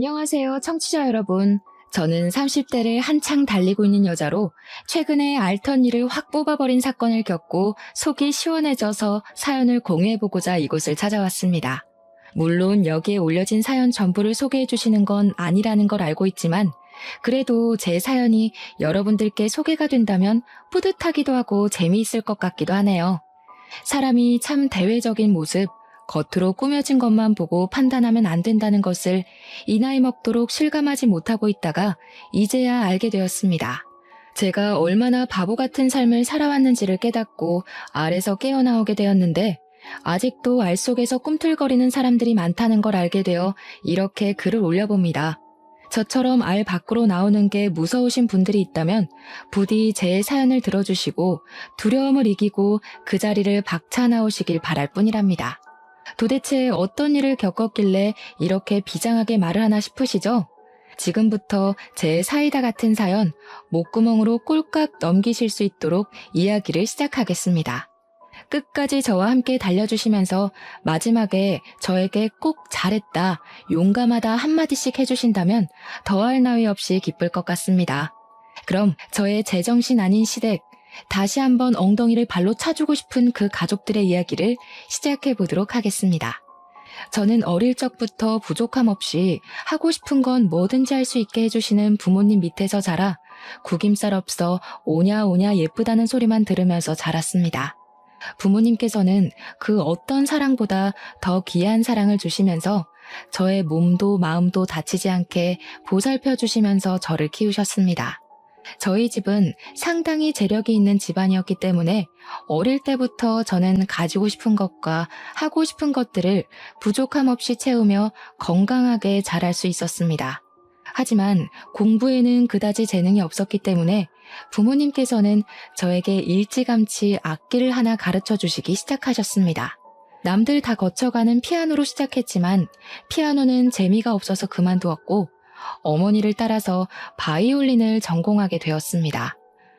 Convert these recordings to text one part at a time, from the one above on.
안녕하세요, 청취자 여러분. 저는 30대를 한창 달리고 있는 여자로 최근에 알턴 일을 확 뽑아버린 사건을 겪고 속이 시원해져서 사연을 공유해보고자 이곳을 찾아왔습니다. 물론 여기에 올려진 사연 전부를 소개해주시는 건 아니라는 걸 알고 있지만 그래도 제 사연이 여러분들께 소개가 된다면 뿌듯하기도 하고 재미있을 것 같기도 하네요. 사람이 참 대외적인 모습, 겉으로 꾸며진 것만 보고 판단하면 안 된다는 것을 이 나이 먹도록 실감하지 못하고 있다가 이제야 알게 되었습니다. 제가 얼마나 바보 같은 삶을 살아왔는지를 깨닫고 알에서 깨어나오게 되었는데 아직도 알 속에서 꿈틀거리는 사람들이 많다는 걸 알게 되어 이렇게 글을 올려봅니다. 저처럼 알 밖으로 나오는 게 무서우신 분들이 있다면 부디 제 사연을 들어주시고 두려움을 이기고 그 자리를 박차 나오시길 바랄 뿐이랍니다. 도대체 어떤 일을 겪었길래 이렇게 비장하게 말을 하나 싶으시죠? 지금부터 제 사이다 같은 사연 목구멍으로 꼴깍 넘기실 수 있도록 이야기를 시작하겠습니다. 끝까지 저와 함께 달려주시면서 마지막에 저에게 꼭 잘했다, 용감하다 한마디씩 해주신다면 더할 나위 없이 기쁠 것 같습니다. 그럼 저의 제정신 아닌 시댁, 다시 한번 엉덩이를 발로 차주고 싶은 그 가족들의 이야기를 시작해 보도록 하겠습니다. 저는 어릴 적부터 부족함 없이 하고 싶은 건 뭐든지 할 수 있게 해주시는 부모님 밑에서 자라 구김살 없어 오냐 오냐 예쁘다는 소리만 들으면서 자랐습니다. 부모님께서는 그 어떤 사랑보다 더 귀한 사랑을 주시면서 저의 몸도 마음도 다치지 않게 보살펴 주시면서 저를 키우셨습니다. 저희 집은 상당히 재력이 있는 집안이었기 때문에 어릴 때부터 저는 가지고 싶은 것과 하고 싶은 것들을 부족함 없이 채우며 건강하게 자랄 수 있었습니다. 하지만 공부에는 그다지 재능이 없었기 때문에 부모님께서는 저에게 일찌감치 악기를 하나 가르쳐 주시기 시작하셨습니다. 남들 다 거쳐가는 피아노로 시작했지만 피아노는 재미가 없어서 그만두었고 어머니를 따라서 바이올린을 전공하게 되었습니다.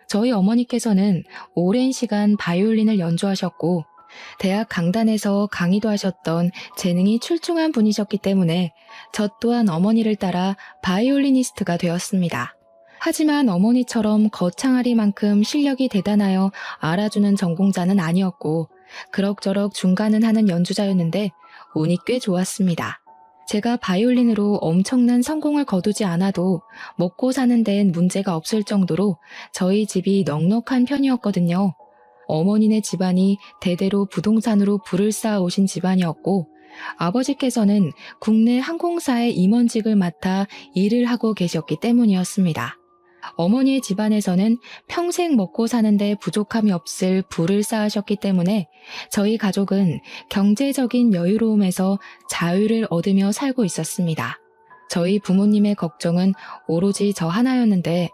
저희 어머니께서는 오랜 시간 바이올린을 연주하셨고 대학 강단에서 강의도 하셨던 재능이 출중한 분이셨기 때문에 저 또한 어머니를 따라 바이올리니스트가 되었습니다. 하지만 어머니처럼 거창하리만큼 실력이 대단하여 알아주는 전공자는 아니었고 그럭저럭 중간은 하는 연주자였는데 운이 꽤 좋았습니다. 제가 바이올린으로 엄청난 성공을 거두지 않아도 먹고 사는 데엔 문제가 없을 정도로 저희 집이 넉넉한 편이었거든요. 어머니네 집안이 대대로 부동산으로 부를 쌓아 오신 집안이었고 아버지께서는 국내 항공사의 임원직을 맡아 일을 하고 계셨기 때문이었습니다. 어머니의 집안에서는 평생 먹고 사는데 부족함이 없을 부를 쌓으셨기 때문에 저희 가족은 경제적인 여유로움에서 자유를 얻으며 살고 있었습니다. 저희 부모님의 걱정은 오로지 저 하나였는데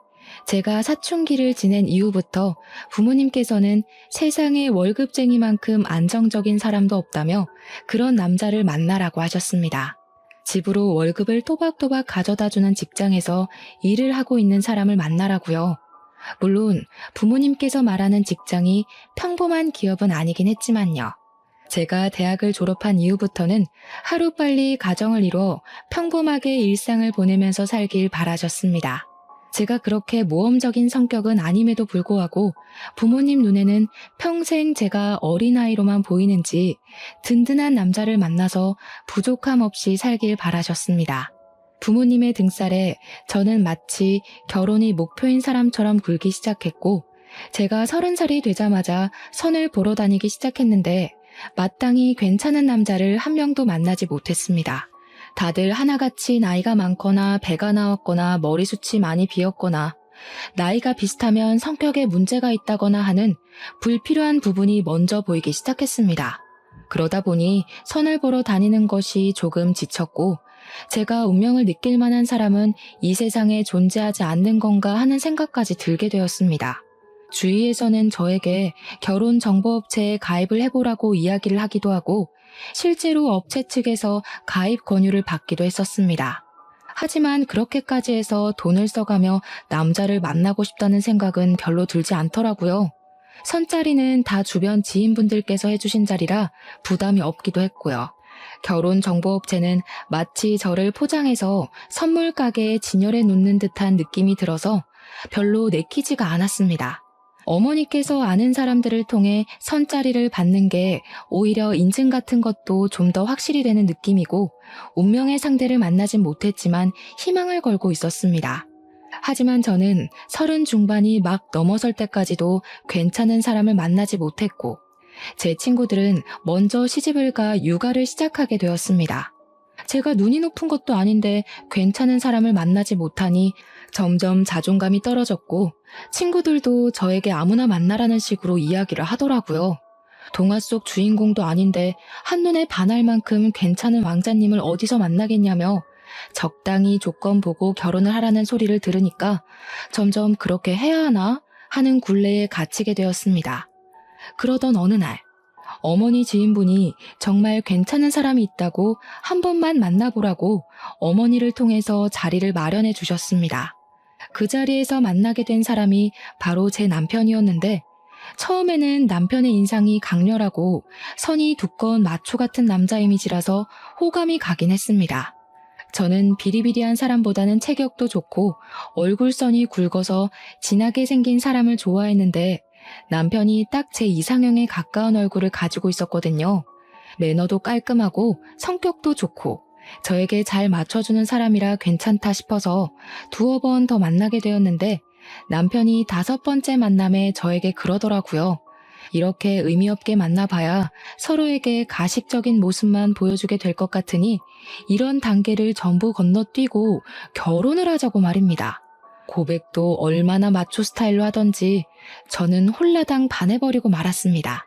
제가 사춘기를 지낸 이후부터 부모님께서는 세상에 월급쟁이만큼 안정적인 사람도 없다며 그런 남자를 만나라고 하셨습니다. 집으로 월급을 또박또박 가져다주는 직장에서 일을 하고 있는 사람을 만나라고요. 물론 부모님께서 말하는 직장이 평범한 기업은 아니긴 했지만요. 제가 대학을 졸업한 이후부터는 하루빨리 가정을 이뤄 평범하게 일상을 보내면서 살길 바라셨습니다. 제가 그렇게 모험적인 성격은 아님에도 불구하고 부모님 눈에는 평생 제가 어린아이로만 보이는지 든든한 남자를 만나서 부족함 없이 살길 바라셨습니다. 부모님의 등살에 저는 마치 결혼이 목표인 사람처럼 굴기 시작했고 제가 30살이 되자마자 선을 보러 다니기 시작했는데 마땅히 괜찮은 남자를 한 명도 만나지 못했습니다. 다들 하나같이 나이가 많거나 배가 나왔거나 머리숱이 많이 비었거나 나이가 비슷하면 성격에 문제가 있다거나 하는 불필요한 부분이 먼저 보이기 시작했습니다. 그러다 보니 선을 보러 다니는 것이 조금 지쳤고 제가 운명을 느낄 만한 사람은 이 세상에 존재하지 않는 건가 하는 생각까지 들게 되었습니다. 주위에서는 저에게 결혼정보업체에 가입을 해보라고 이야기를 하기도 하고 실제로 업체 측에서 가입 권유를 받기도 했었습니다. 하지만 그렇게까지 해서 돈을 써가며 남자를 만나고 싶다는 생각은 별로 들지 않더라고요. 선자리는 다 주변 지인분들께서 해주신 자리라 부담이 없기도 했고요. 결혼정보업체는 마치 저를 포장해서 선물 가게에 진열해 놓는 듯한 느낌이 들어서 별로 내키지가 않았습니다. 어머니께서 아는 사람들을 통해 선자리를 받는 게 오히려 인증 같은 것도 좀 더 확실히 되는 느낌이고 운명의 상대를 만나진 못했지만 희망을 걸고 있었습니다. 하지만 저는 30 중반이 막 넘어설 때까지도 괜찮은 사람을 만나지 못했고 제 친구들은 먼저 시집을 가 육아를 시작하게 되었습니다. 제가 눈이 높은 것도 아닌데 괜찮은 사람을 만나지 못하니 점점 자존감이 떨어졌고 친구들도 저에게 아무나 만나라는 식으로 이야기를 하더라고요. 동화 속 주인공도 아닌데 한눈에 반할 만큼 괜찮은 왕자님을 어디서 만나겠냐며 적당히 조건 보고 결혼을 하라는 소리를 들으니까 점점 그렇게 해야 하나 하는 굴레에 갇히게 되었습니다. 그러던 어느 날 어머니 지인분이 정말 괜찮은 사람이 있다고 한 번만 만나보라고 어머니를 통해서 자리를 마련해 주셨습니다. 그 자리에서 만나게 된 사람이 바로 제 남편이었는데 처음에는 남편의 인상이 강렬하고 선이 두꺼운 마초 같은 남자 이미지라서 호감이 가긴 했습니다. 저는 비리비리한 사람보다는 체격도 좋고 얼굴선이 굵어서 진하게 생긴 사람을 좋아했는데 남편이 딱 제 이상형에 가까운 얼굴을 가지고 있었거든요. 매너도 깔끔하고 성격도 좋고 저에게 잘 맞춰주는 사람이라 괜찮다 싶어서 2번 더 만나게 되었는데 남편이 5번째 만남에 저에게 그러더라고요. 이렇게 의미 없게 만나봐야 서로에게 가식적인 모습만 보여주게 될 것 같으니 이런 단계를 전부 건너뛰고 결혼을 하자고 말입니다. 고백도 얼마나 마초 스타일로 하던지 저는 홀라당 반해버리고 말았습니다.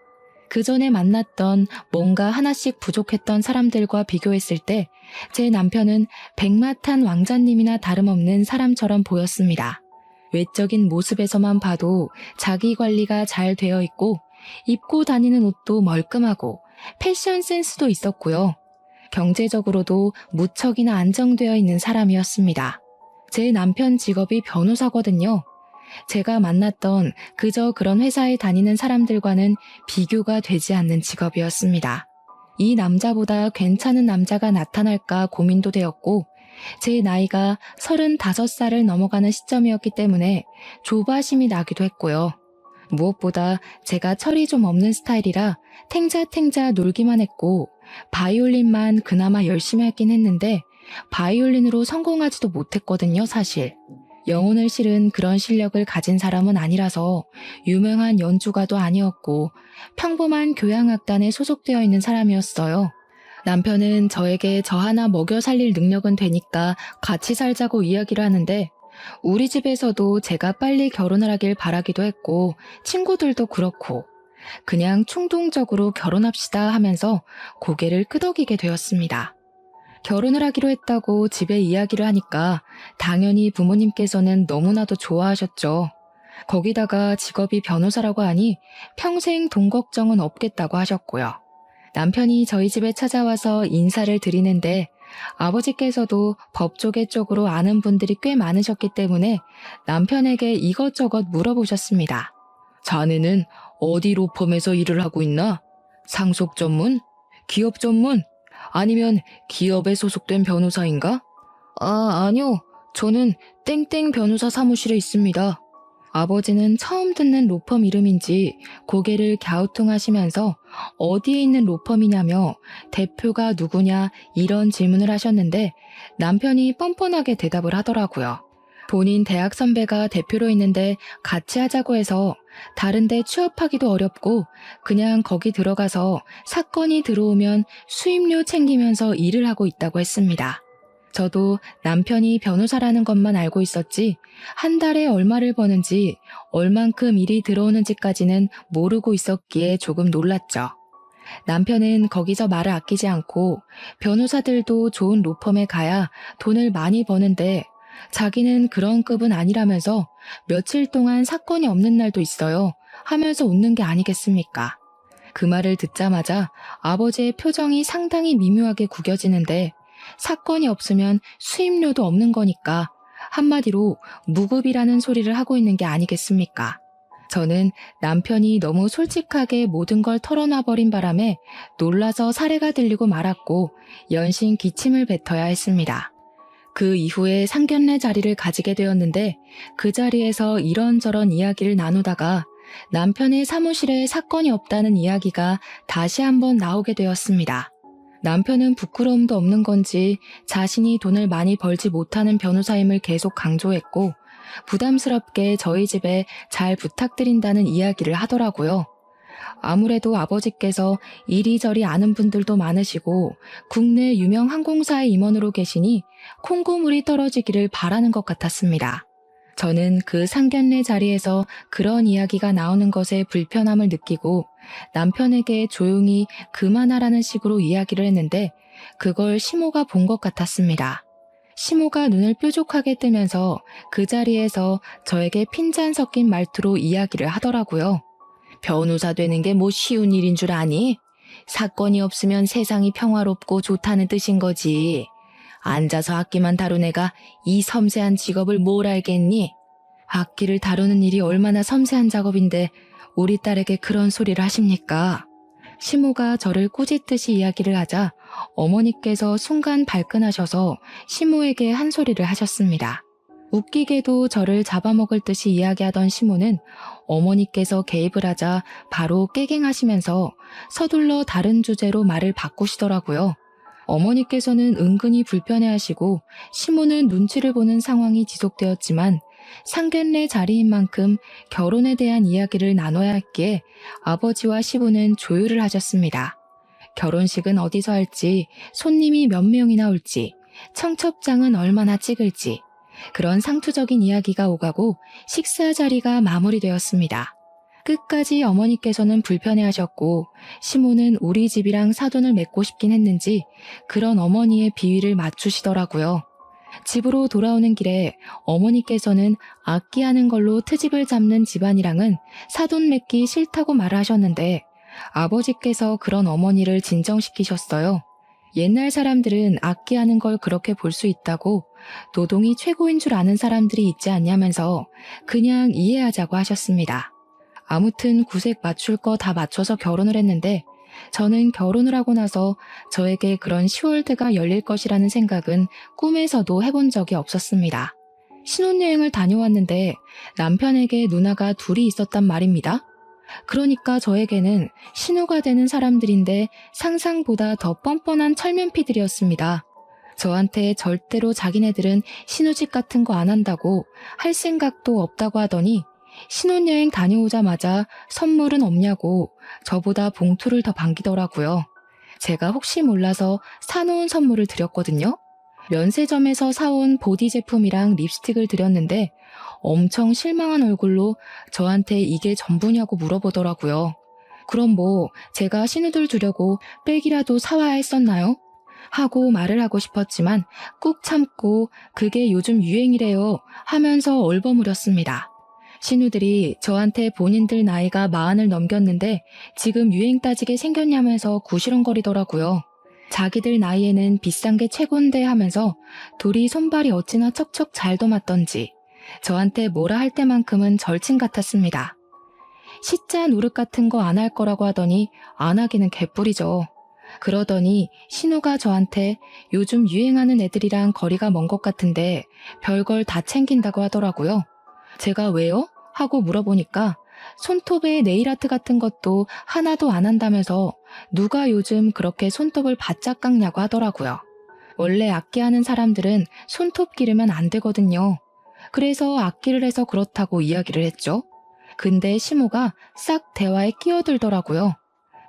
그 전에 만났던 뭔가 하나씩 부족했던 사람들과 비교했을 때 제 남편은 백마탄 왕자님이나 다름없는 사람처럼 보였습니다. 외적인 모습에서만 봐도 자기 관리가 잘 되어 있고 입고 다니는 옷도 멀끔하고 패션 센스도 있었고요. 경제적으로도 무척이나 안정되어 있는 사람이었습니다. 제 남편 직업이 변호사거든요. 제가 만났던 그저 그런 회사에 다니는 사람들과는 비교가 되지 않는 직업이었습니다. 이 남자보다 괜찮은 남자가 나타날까 고민도 되었고 제 나이가 35살을 넘어가는 시점이었기 때문에 조바심이 나기도 했고요. 무엇보다 제가 철이 좀 없는 스타일이라 탱자탱자 놀기만 했고 바이올린만 그나마 열심히 하긴 했는데 바이올린으로 성공하지도 못했거든요, 사실. 영혼을 실은 그런 실력을 가진 사람은 아니라서 유명한 연주가도 아니었고 평범한 교향악단에 소속되어 있는 사람이었어요. 남편은 저에게 저 하나 먹여 살릴 능력은 되니까 같이 살자고 이야기를 하는데 우리 집에서도 제가 빨리 결혼을 하길 바라기도 했고 친구들도 그렇고 그냥 충동적으로 결혼합시다 하면서 고개를 끄덕이게 되었습니다. 결혼을 하기로 했다고 집에 이야기를 하니까 당연히 부모님께서는 너무나도 좋아하셨죠. 거기다가 직업이 변호사라고 하니 평생 돈 걱정은 없겠다고 하셨고요. 남편이 저희 집에 찾아와서 인사를 드리는데 아버지께서도 법조계 쪽으로 아는 분들이 꽤 많으셨기 때문에 남편에게 이것저것 물어보셨습니다. 자네는 어디 로펌에서 일을 하고 있나? 상속 전문? 기업 전문? 아니면 기업에 소속된 변호사인가? 아니요. 저는 땡땡 변호사 사무실에 있습니다. 아버지는 처음 듣는 로펌 이름인지 고개를 갸우뚱하시면서 어디에 있는 로펌이냐며 대표가 누구냐 이런 질문을 하셨는데 남편이 뻔뻔하게 대답을 하더라고요. 본인 대학 선배가 대표로 있는데 같이 하자고 해서 다른데 취업하기도 어렵고 그냥 거기 들어가서 사건이 들어오면 수임료 챙기면서 일을 하고 있다고 했습니다. 저도 남편이 변호사라는 것만 알고 있었지 한 달에 얼마를 버는지 얼만큼 일이 들어오는지까지는 모르고 있었기에 조금 놀랐죠. 남편은 거기서 말을 아끼지 않고 변호사들도 좋은 로펌에 가야 돈을 많이 버는데 자기는 그런 급은 아니라면서 며칠 동안 사건이 없는 날도 있어요 하면서 웃는 게 아니겠습니까? 그 말을 듣자마자 아버지의 표정이 상당히 미묘하게 구겨지는데 사건이 없으면 수임료도 없는 거니까 한마디로 무급이라는 소리를 하고 있는 게 아니겠습니까? 저는 남편이 너무 솔직하게 모든 걸 털어놔버린 바람에 놀라서 사례가 들리고 말았고 연신 기침을 뱉어야 했습니다. 그 이후에 상견례 자리를 가지게 되었는데 그 자리에서 이런저런 이야기를 나누다가 남편의 사무실에 사건이 없다는 이야기가 다시 한번 나오게 되었습니다. 남편은 부끄러움도 없는 건지 자신이 돈을 많이 벌지 못하는 변호사임을 계속 강조했고 부담스럽게 저희 집에 잘 부탁드린다는 이야기를 하더라고요. 아무래도 아버지께서 이리저리 아는 분들도 많으시고 국내 유명 항공사의 임원으로 계시니 콩고물이 떨어지기를 바라는 것 같았습니다. 저는 그 상견례 자리에서 그런 이야기가 나오는 것에 불편함을 느끼고 남편에게 조용히 그만하라는 식으로 이야기를 했는데 그걸 시모가 본 것 같았습니다. 시모가 눈을 뾰족하게 뜨면서 그 자리에서 저에게 핀잔 섞인 말투로 이야기를 하더라고요. 변호사 되는 게 뭐 쉬운 일인 줄 아니? 사건이 없으면 세상이 평화롭고 좋다는 뜻인 거지. 앉아서 악기만 다룬 애가 이 섬세한 직업을 뭘 알겠니? 악기를 다루는 일이 얼마나 섬세한 작업인데 우리 딸에게 그런 소리를 하십니까? 시모가 저를 꾸짖듯이 이야기를 하자 어머니께서 순간 발끈하셔서 시모에게 한 소리를 하셨습니다. 웃기게도 저를 잡아먹을 듯이 이야기하던 시모는 어머니께서 개입을 하자 바로 깨갱하시면서 서둘러 다른 주제로 말을 바꾸시더라고요. 어머니께서는 은근히 불편해하시고 시모는 눈치를 보는 상황이 지속되었지만 상견례 자리인 만큼 결혼에 대한 이야기를 나눠야 했기에 아버지와 시부는 조율을 하셨습니다. 결혼식은 어디서 할지, 손님이 몇 명이나 올지, 청첩장은 얼마나 찍을지 그런 상투적인 이야기가 오가고 식사 자리가 마무리되었습니다. 끝까지 어머니께서는 불편해하셨고 시모는 우리 집이랑 사돈을 맺고 싶긴 했는지 그런 어머니의 비위를 맞추시더라고요. 집으로 돌아오는 길에 어머니께서는 악기하는 걸로 트집을 잡는 집안이랑은 사돈 맺기 싫다고 말을 하셨는데 아버지께서 그런 어머니를 진정시키셨어요. 옛날 사람들은 악기하는 걸 그렇게 볼 수 있다고 노동이 최고인 줄 아는 사람들이 있지 않냐면서 그냥 이해하자고 하셨습니다. 아무튼 구색 맞출 거 다 맞춰서 결혼을 했는데 저는 결혼을 하고 나서 저에게 그런 10월드가 열릴 것이라는 생각은 꿈에서도 해본 적이 없었습니다. 신혼여행을 다녀왔는데 남편에게 누나가 둘이 있었단 말입니다. 그러니까 저에게는 신우가 되는 사람들인데 상상보다 더 뻔뻔한 철면피들이었습니다. 저한테 절대로 자기네들은 신우집 같은 거 안 한다고 할 생각도 없다고 하더니 신혼여행 다녀오자마자 선물은 없냐고 저보다 봉투를 더 반기더라고요. 제가 혹시 몰라서 사놓은 선물을 드렸거든요. 면세점에서 사온 보디 제품이랑 립스틱을 드렸는데 엄청 실망한 얼굴로 저한테 이게 전부냐고 물어보더라고요. 그럼 뭐 제가 신우들 주려고 백이라도 사와야 했었나요? 하고 말을 하고 싶었지만 꾹 참고 그게 요즘 유행이래요 하면서 얼버무렸습니다. 신우들이 저한테 본인들 나이가 40을 넘겼는데 지금 유행 따지게 생겼냐면서 구시렁거리더라고요. 자기들 나이에는 비싼 게 최곤데 하면서 둘이 손발이 어찌나 척척 잘도 맞던지 저한테 뭐라 할 때만큼은 절친 같았습니다. 시자 노릇 같은 거 안 할 거라고 하더니 안 하기는 개뿔이죠. 그러더니 신우가 저한테 요즘 유행하는 애들이랑 거리가 먼 것 같은데 별걸 다 챙긴다고 하더라고요. 제가 왜요? 하고 물어보니까 손톱에 네일아트 같은 것도 하나도 안 한다면서 누가 요즘 그렇게 손톱을 바짝 깎냐고 하더라고요. 원래 악기하는 사람들은 손톱 기르면 안 되거든요. 그래서 악기를 해서 그렇다고 이야기를 했죠. 근데 시모가 싹 대화에 끼어들더라고요.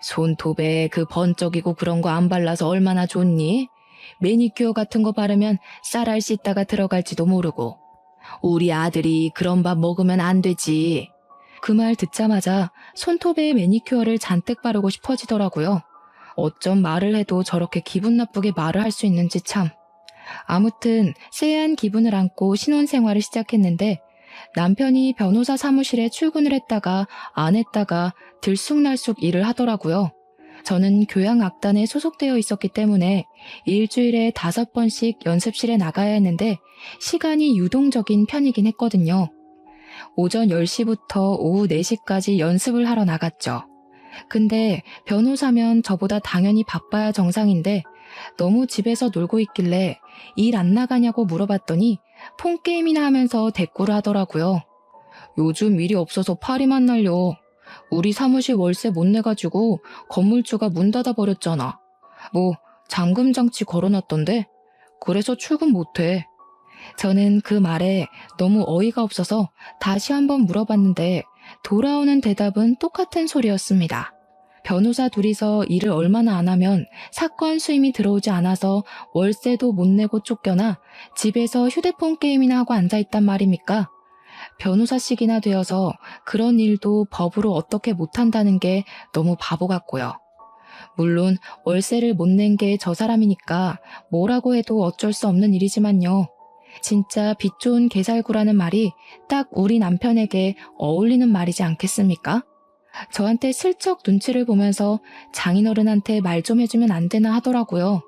손톱에 그 번쩍이고 그런 거 안 발라서 얼마나 좋니? 매니큐어 같은 거 바르면 쌀알 씻다가 들어갈지도 모르고. 우리 아들이 그런 밥 먹으면 안 되지. 그 말 듣자마자 손톱에 매니큐어를 잔뜩 바르고 싶어지더라고요. 어쩜 말을 해도 저렇게 기분 나쁘게 말을 할 수 있는지 참. 아무튼 쎄한 기분을 안고 신혼생활을 시작했는데 남편이 변호사 사무실에 출근을 했다가 안 했다가 들쑥날쑥 일을 하더라고요. 저는 교양악단에 소속되어 있었기 때문에 일주일에 5번씩 연습실에 나가야 했는데 시간이 유동적인 편이긴 했거든요. 오전 10시부터 오후 4시까지 연습을 하러 나갔죠. 근데 변호사면 저보다 당연히 바빠야 정상인데 너무 집에서 놀고 있길래 일 안 나가냐고 물어봤더니 폰게임이나 하면서 대꾸를 하더라고요. 요즘 일이 없어서 파리만 날려. 우리 사무실 월세 못 내가지고 건물주가 문 닫아버렸잖아. 뭐 잠금 장치 걸어놨던데? 그래서 출근 못해. 저는 그 말에 너무 어이가 없어서 다시 한번 물어봤는데 돌아오는 대답은 똑같은 소리였습니다. 변호사 둘이서 일을 얼마나 안 하면 사건 수임이 들어오지 않아서 월세도 못 내고 쫓겨나 집에서 휴대폰 게임이나 하고 앉아있단 말입니까? 변호사씩이나 되어서 그런 일도 법으로 어떻게 못한다는 게 너무 바보 같고요. 물론 월세를 못 낸 게 저 사람이니까 뭐라고 해도 어쩔 수 없는 일이지만요. 진짜 빚 좋은 개살구라는 말이 딱 우리 남편에게 어울리는 말이지 않겠습니까? 저한테 슬쩍 눈치를 보면서 장인어른한테 말 좀 해주면 안 되나 하더라고요.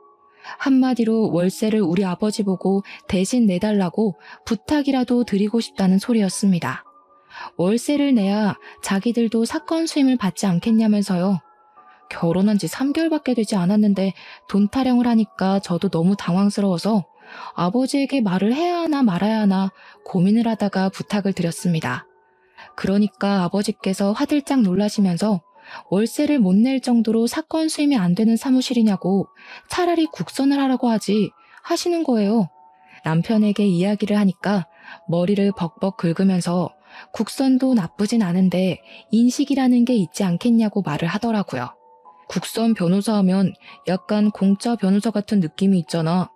한마디로 월세를 우리 아버지 보고 대신 내달라고 부탁이라도 드리고 싶다는 소리였습니다. 월세를 내야 자기들도 사건 수임을 받지 않겠냐면서요. 결혼한 지 3개월밖에 되지 않았는데 돈 타령을 하니까 저도 너무 당황스러워서 아버지에게 말을 해야 하나 말아야 하나 고민을 하다가 부탁을 드렸습니다. 그러니까 아버지께서 화들짝 놀라시면서 월세를 못 낼 정도로 사건 수임이 안 되는 사무실이냐고 차라리 국선을 하라고 하지 하시는 거예요. 남편에게 이야기를 하니까 머리를 벅벅 긁으면서 국선도 나쁘진 않은데 인식이라는 게 있지 않겠냐고 말을 하더라고요. 국선 변호사 하면 약간 공짜 변호사 같은 느낌이 있잖아.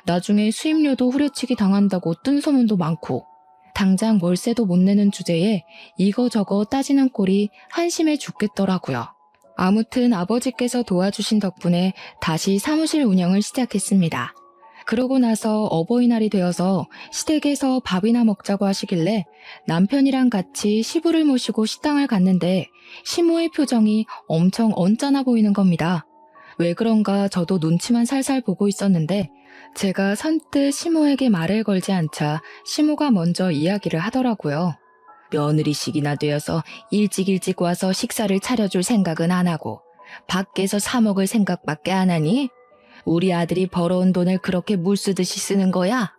나중에 수임료도 후려치기 당한다고 뜬 소문도 많고 당장 월세도 못 내는 주제에 이거저거 따지는 꼴이 한심해 죽겠더라고요. 아무튼 아버지께서 도와주신 덕분에 다시 사무실 운영을 시작했습니다. 그러고 나서 어버이날이 되어서 시댁에서 밥이나 먹자고 하시길래 남편이랑 같이 시부를 모시고 식당을 갔는데 시모의 표정이 엄청 언짢아 보이는 겁니다. 왜 그런가 저도 눈치만 살살 보고 있었는데 제가 선뜻 시모에게 말을 걸지 않자 시모가 먼저 이야기를 하더라고요. 며느리식이나 되어서 일찍 와서 식사를 차려줄 생각은 안 하고 밖에서 사 먹을 생각밖에 안 하니? 우리 아들이 벌어온 돈을 그렇게 물쓰듯이 쓰는 거야?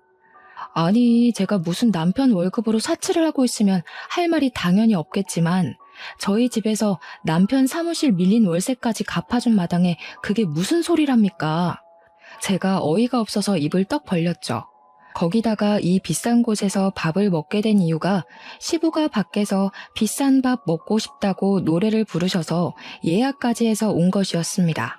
아니, 제가 무슨 남편 월급으로 사치를 하고 있으면 할 말이 당연히 없겠지만 저희 집에서 남편 사무실 밀린 월세까지 갚아준 마당에 그게 무슨 소리랍니까? 제가 어이가 없어서 입을 떡 벌렸죠. 거기다가 이 비싼 곳에서 밥을 먹게 된 이유가 시부가 밖에서 비싼 밥 먹고 싶다고 노래를 부르셔서 예약까지 해서 온 것이었습니다.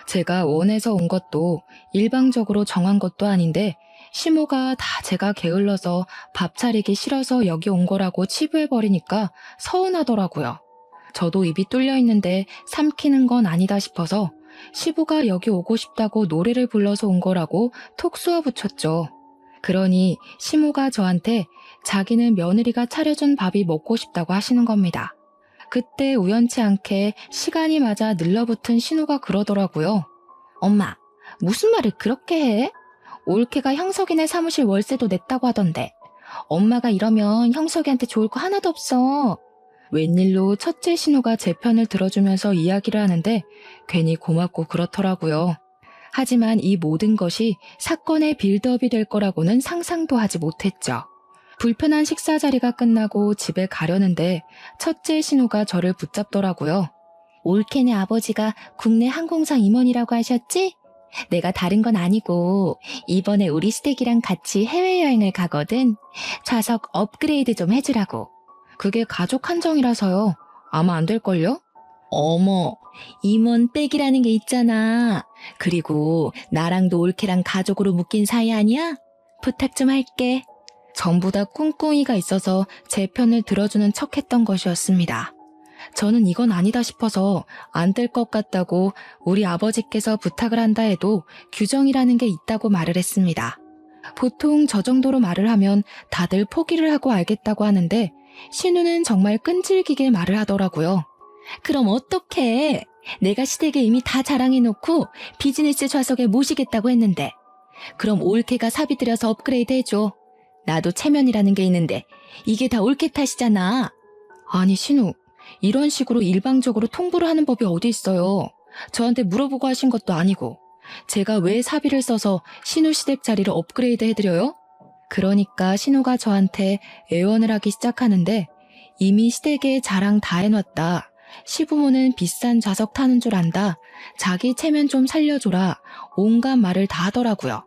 제가 원해서 온 것도 일방적으로 정한 것도 아닌데 시모가 다 제가 게을러서 밥 차리기 싫어서 여기 온 거라고 치부해버리니까 서운하더라고요. 저도 입이 뚫려 있는데 삼키는 건 아니다 싶어서 시부가 여기 오고 싶다고 노래를 불러서 온 거라고 톡 쏘아붙였죠. 그러니 시모가 저한테 자기는 며느리가 차려준 밥이 먹고 싶다고 하시는 겁니다. 그때 우연치 않게 시간이 맞아 늘러붙은 신우가 그러더라고요. 엄마, 무슨 말을 그렇게 해? 올케가 형석이네 사무실 월세도 냈다고 하던데 엄마가 이러면 형석이한테 좋을 거 하나도 없어. 웬일로 첫째 신우가 제 편을 들어주면서 이야기를 하는데 괜히 고맙고 그렇더라고요. 하지만 이 모든 것이 사건의 빌드업이 될 거라고는 상상도 하지 못했죠. 불편한 식사 자리가 끝나고 집에 가려는데 첫째 신우가 저를 붙잡더라고요. 올케네 아버지가 국내 항공사 임원이라고 하셨지? 내가 다른 건 아니고 이번에 우리 시댁이랑 같이 해외여행을 가거든. 좌석 업그레이드 좀 해주라고. 그게 가족 한정이라서요. 아마 안 될걸요? 어머, 임원 백이라는 게 있잖아. 그리고 나랑도 올케랑 가족으로 묶인 사이 아니야? 부탁 좀 할게. 전부 다 꿍꿍이가 있어서 제 편을 들어주는 척했던 것이었습니다. 저는 이건 아니다 싶어서 안 될 것 같다고 우리 아버지께서 부탁을 한다 해도 규정이라는 게 있다고 말을 했습니다. 보통 저 정도로 말을 하면 다들 포기를 하고 알겠다고 하는데 신우는 정말 끈질기게 말을 하더라고요. 그럼 어떡해? 내가 시댁에 이미 다 자랑해놓고 비즈니스 좌석에 모시겠다고 했는데. 그럼 올케가 사비 들여서 업그레이드 해줘. 나도 체면이라는 게 있는데 이게 다 올케 탓이잖아. 아니 신우, 이런 식으로 일방적으로 통보를 하는 법이 어디 있어요. 저한테 물어보고 하신 것도 아니고 제가 왜 사비를 써서 신우 시댁 자리를 업그레이드 해드려요? 그러니까 신우가 저한테 애원을 하기 시작하는데 이미 시댁에 자랑 다 해놨다. 시부모는 비싼 좌석 타는 줄 안다. 자기 체면 좀 살려줘라. 온갖 말을 다 하더라고요.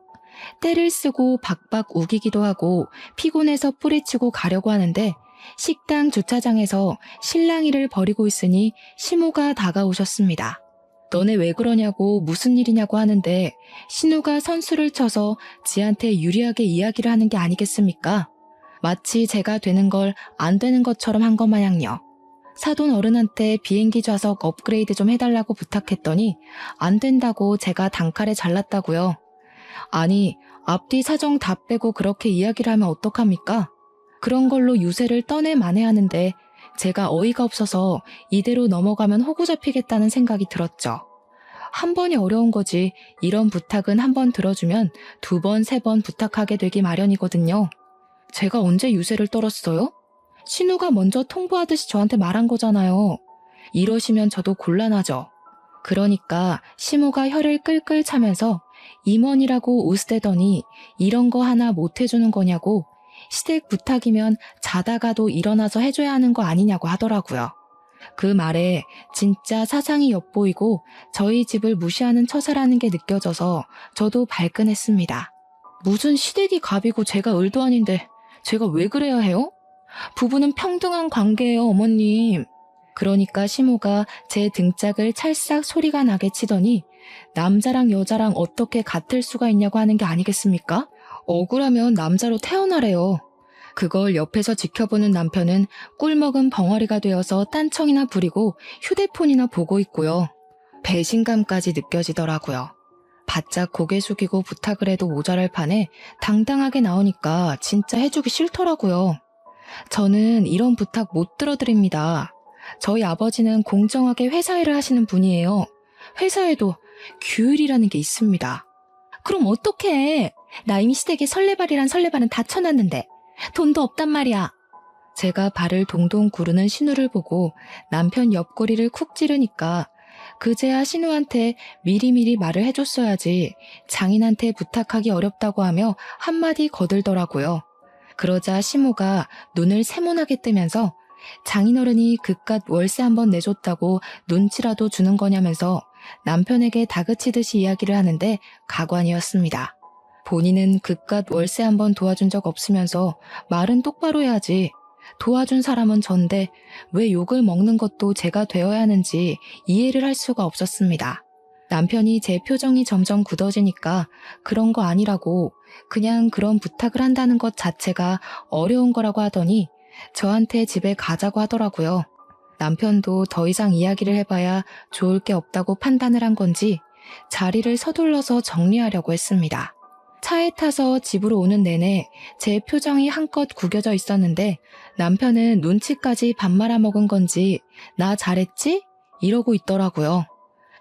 때를 쓰고 박박 우기기도 하고 피곤해서 뿌리치고 가려고 하는데 식당 주차장에서 실랑이를 벌이고 있으니 시모가 다가오셨습니다. 너네 왜 그러냐고 무슨 일이냐고 하는데 신우가 선수를 쳐서 지한테 유리하게 이야기를 하는 게 아니겠습니까? 마치 제가 되는 걸 안 되는 것처럼 한 것 마냥요. 사돈 어른한테 비행기 좌석 업그레이드 좀 해달라고 부탁했더니 안 된다고 제가 단칼에 잘랐다고요. 아니, 앞뒤 사정 다 빼고 그렇게 이야기를 하면 어떡합니까? 그런 걸로 유세를 떠내 만회하는데 제가 어이가 없어서 이대로 넘어가면 호구 잡히겠다는 생각이 들었죠. 한 번이 어려운 거지 이런 부탁은 한 번 들어주면 두 번, 세 번 부탁하게 되기 마련이거든요. 제가 언제 유세를 떨었어요? 신우가 먼저 통보하듯이 저한테 말한 거잖아요. 이러시면 저도 곤란하죠. 그러니까 시모가 혀를 끌끌 차면서 임원이라고 우스대더니 이런 거 하나 못 해주는 거냐고 시댁 부탁이면 자다가도 일어나서 해줘야 하는 거 아니냐고 하더라고요. 그 말에 진짜 사상이 엿보이고 저희 집을 무시하는 처사라는 게 느껴져서 저도 발끈했습니다. 무슨 시댁이 갑이고 제가 을도 아닌데 제가 왜 그래야 해요? 부부는 평등한 관계예요, 어머님. 그러니까 시모가 제 등짝을 찰싹 소리가 나게 치더니 남자랑 여자랑 어떻게 같을 수가 있냐고 하는 게 아니겠습니까? 억울하면 남자로 태어나래요. 그걸 옆에서 지켜보는 남편은 꿀먹은 벙어리가 되어서 딴청이나 부리고 휴대폰이나 보고 있고요. 배신감까지 느껴지더라고요. 바짝 고개 숙이고 부탁을 해도 모자랄 판에 당당하게 나오니까 진짜 해주기 싫더라고요. 저는 이런 부탁 못 들어드립니다. 저희 아버지는 공정하게 회사 일을 하시는 분이에요. 회사에도 규율이라는 게 있습니다. 그럼 어떡해? 나 이미 시댁에 설레발이란 설레발은 다 쳐놨는데 돈도 없단 말이야. 제가 발을 동동 구르는 신우를 보고 남편 옆구리를 쿡 찌르니까 그제야 신우한테 미리미리 말을 해줬어야지 장인한테 부탁하기 어렵다고 하며 한마디 거들더라고요. 그러자 시모가 눈을 세모나게 뜨면서 장인어른이 그깟 월세 한번 내줬다고 눈치라도 주는 거냐면서 남편에게 다그치듯이 이야기를 하는데 가관이었습니다. 본인은 그깟 월세 한번 도와준 적 없으면서 말은 똑바로 해야지. 도와준 사람은 전데 왜 욕을 먹는 것도 제가 되어야 하는지 이해를 할 수가 없었습니다. 남편이 제 표정이 점점 굳어지니까 그런 거 아니라고 그냥 그런 부탁을 한다는 것 자체가 어려운 거라고 하더니 저한테 집에 가자고 하더라고요. 남편도 더 이상 이야기를 해봐야 좋을 게 없다고 판단을 한 건지 자리를 서둘러서 정리하려고 했습니다. 차에 타서 집으로 오는 내내 제 표정이 한껏 구겨져 있었는데 남편은 눈치까지 밥 말아먹은 건지 나 잘했지? 이러고 있더라고요.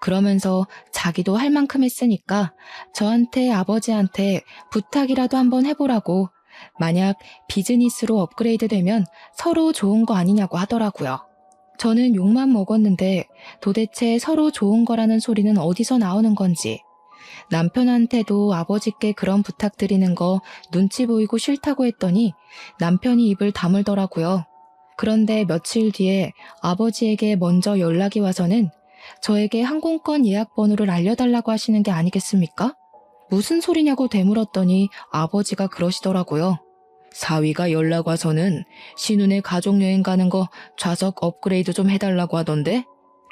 그러면서 자기도 할 만큼 했으니까 저한테 아버지한테 부탁이라도 한번 해보라고 만약 비즈니스로 업그레이드 되면 서로 좋은 거 아니냐고 하더라고요. 저는 욕만 먹었는데 도대체 서로 좋은 거라는 소리는 어디서 나오는 건지 남편한테도 아버지께 그런 부탁드리는 거 눈치 보이고 싫다고 했더니 남편이 입을 다물더라고요. 그런데 며칠 뒤에 아버지에게 먼저 연락이 와서는 저에게 항공권 예약 번호를 알려달라고 하시는 게 아니겠습니까? 무슨 소리냐고 되물었더니 아버지가 그러시더라고요. 사위가 연락 와서는 신혼에 가족여행 가는 거 좌석 업그레이드 좀 해달라고 하던데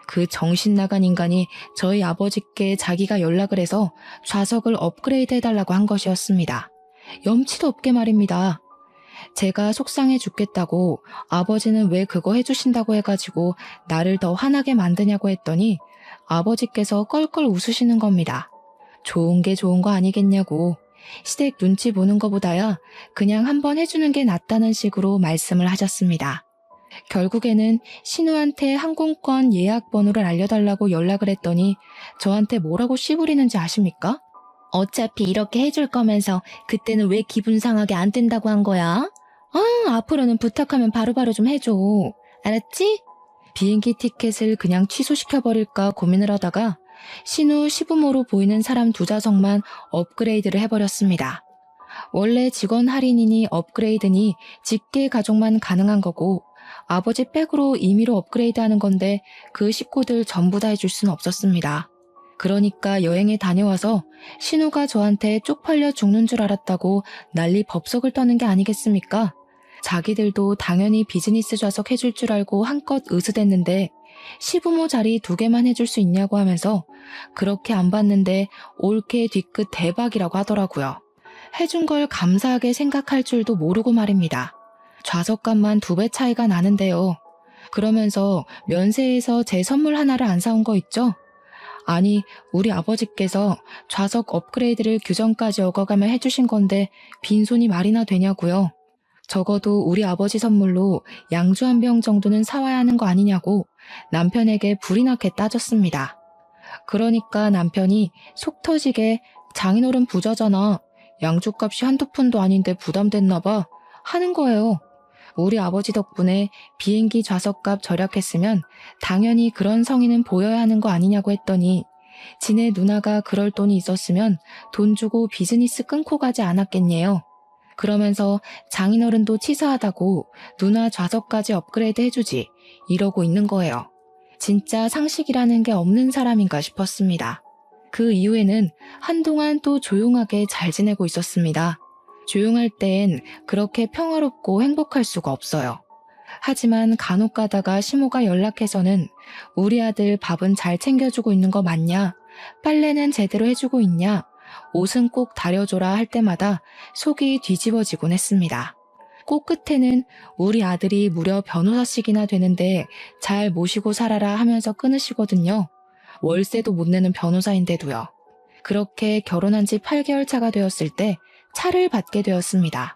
그 정신 나간 인간이 저희 아버지께 자기가 연락을 해서 좌석을 업그레이드 해달라고 한 것이었습니다. 염치도 없게 말입니다. 제가 속상해 죽겠다고 아버지는 왜 그거 해주신다고 해가지고 나를 더 화나게 만드냐고 했더니 아버지께서 껄껄 웃으시는 겁니다. 좋은 게 좋은 거 아니겠냐고. 시댁 눈치 보는 거보다야 그냥 한번 해주는 게 낫다는 식으로 말씀을 하셨습니다. 결국에는 신우한테 항공권 예약 번호를 알려달라고 연락을 했더니 저한테 뭐라고 씨부리는지 아십니까? 어차피 이렇게 해줄 거면서 그때는 왜 기분 상하게 안 뜬다고 한 거야? 앞으로는 부탁하면 바로바로 좀 해줘. 알았지? 비행기 티켓을 그냥 취소시켜버릴까 고민을 하다가 신우 시부모로 보이는 사람 2좌석만 업그레이드를 해버렸습니다. 원래 직원 할인이니 업그레이드니 직계 가족만 가능한 거고 아버지 백으로 임의로 업그레이드하는 건데 그 식구들 전부 다 해줄 수는 없었습니다. 그러니까 여행에 다녀와서 신우가 저한테 쪽팔려 죽는 줄 알았다고 난리 법석을 떠는 게 아니겠습니까? 자기들도 당연히 비즈니스 좌석 해줄 줄 알고 한껏 으스댔는데 시부모 자리 2개만 해줄 수 있냐고 하면서 그렇게 안 받는데 올케 뒤끝 대박이라고 하더라고요. 해준 걸 감사하게 생각할 줄도 모르고 말입니다. 좌석값만 2배 차이가 나는데요. 그러면서 면세에서 제 선물 하나를 안 사온 거 있죠? 아니, 우리 아버지께서 좌석 업그레이드를 규정까지 어겨가며 해주신 건데 빈손이 말이나 되냐고요. 적어도 우리 아버지 선물로 양주 한 병 정도는 사와야 하는 거 아니냐고 남편에게 불이 나게 따졌습니다. 그러니까 남편이 속 터지게 장인어른 부자잖아. 양주값이 한두 푼도 아닌데 부담됐나 봐 하는 거예요. 우리 아버지 덕분에 비행기 좌석값 절약했으면 당연히 그런 성의는 보여야 하는 거 아니냐고 했더니 지네 누나가 그럴 돈이 있었으면 돈 주고 비즈니스 끊고 가지 않았겠네요. 그러면서 장인어른도 치사하다고 누나 좌석까지 업그레이드 해주지 이러고 있는 거예요. 진짜 상식이라는 게 없는 사람인가 싶었습니다. 그 이후에는 한동안 또 조용하게 잘 지내고 있었습니다. 조용할 땐 그렇게 평화롭고 행복할 수가 없어요. 하지만 간혹 가다가 시모가 연락해서는 우리 아들 밥은 잘 챙겨주고 있는 거 맞냐? 빨래는 제대로 해주고 있냐? 옷은 꼭 다려줘라 할 때마다 속이 뒤집어지곤 했습니다. 꼭 끝에는 우리 아들이 무려 변호사씩이나 되는데 잘 모시고 살아라 하면서 끊으시거든요. 월세도 못 내는 변호사인데도요. 그렇게 결혼한 지 8개월 차가 되었을 때 차를 받게 되었습니다.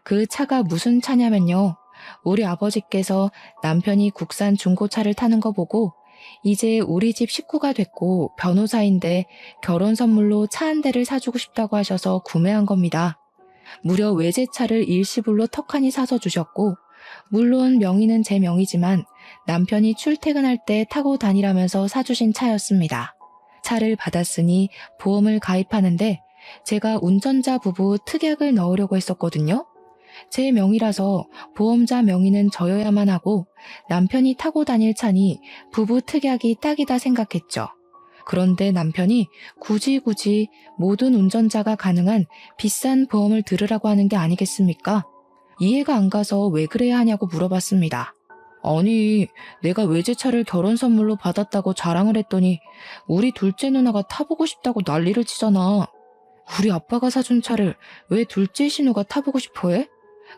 그 차가 무슨 차냐면요. 우리 아버지께서 남편이 국산 중고차를 타는 거 보고 이제 우리 집 식구가 됐고 변호사인데 결혼 선물로 차 한 대를 사주고 싶다고 하셔서 구매한 겁니다. 무려 외제차를 일시불로 턱하니 사서 주셨고 물론 명의는 제 명의지만 남편이 출퇴근할 때 타고 다니라면서 사주신 차였습니다. 차를 받았으니 보험을 가입하는데 제가 운전자 부부 특약을 넣으려고 했었거든요. 제 명의라서 보험자 명의는 저여야만 하고 남편이 타고 다닐 차니 부부 특약이 딱이다 생각했죠. 그런데 남편이 굳이 모든 운전자가 가능한 비싼 보험을 들으라고 하는 게 아니겠습니까? 이해가 안 가서 왜 그래야 하냐고 물어봤습니다. 아니, 내가 외제차를 결혼 선물로 받았다고 자랑을 했더니 우리 둘째 누나가 타보고 싶다고 난리를 치잖아. 우리 아빠가 사준 차를 왜 둘째 신우가 타보고 싶어 해?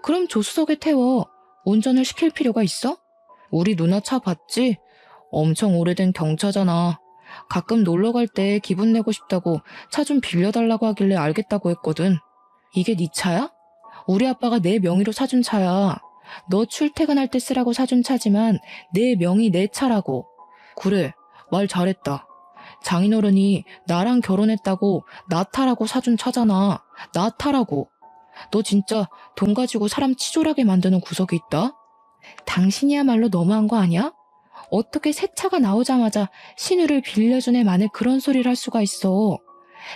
그럼 조수석에 태워. 운전을 시킬 필요가 있어? 우리 누나 차 봤지? 엄청 오래된 경차잖아. 가끔 놀러 갈 때 기분 내고 싶다고 차 좀 빌려달라고 하길래 알겠다고 했거든. 이게 네 차야? 우리 아빠가 내 명의로 사준 차야. 너 출퇴근할 때 쓰라고 사준 차지만 내 명의 내 차라고. 그래, 말 잘했다. 장인어른이 나랑 결혼했다고 나 타라고 사준 차잖아. 나 타라고. 너 진짜 돈 가지고 사람 치졸하게 만드는 구석이 있다? 당신이야말로 너무한 거 아니야? 어떻게 새 차가 나오자마자 신우를 빌려준 애 만에 그런 소리를 할 수가 있어.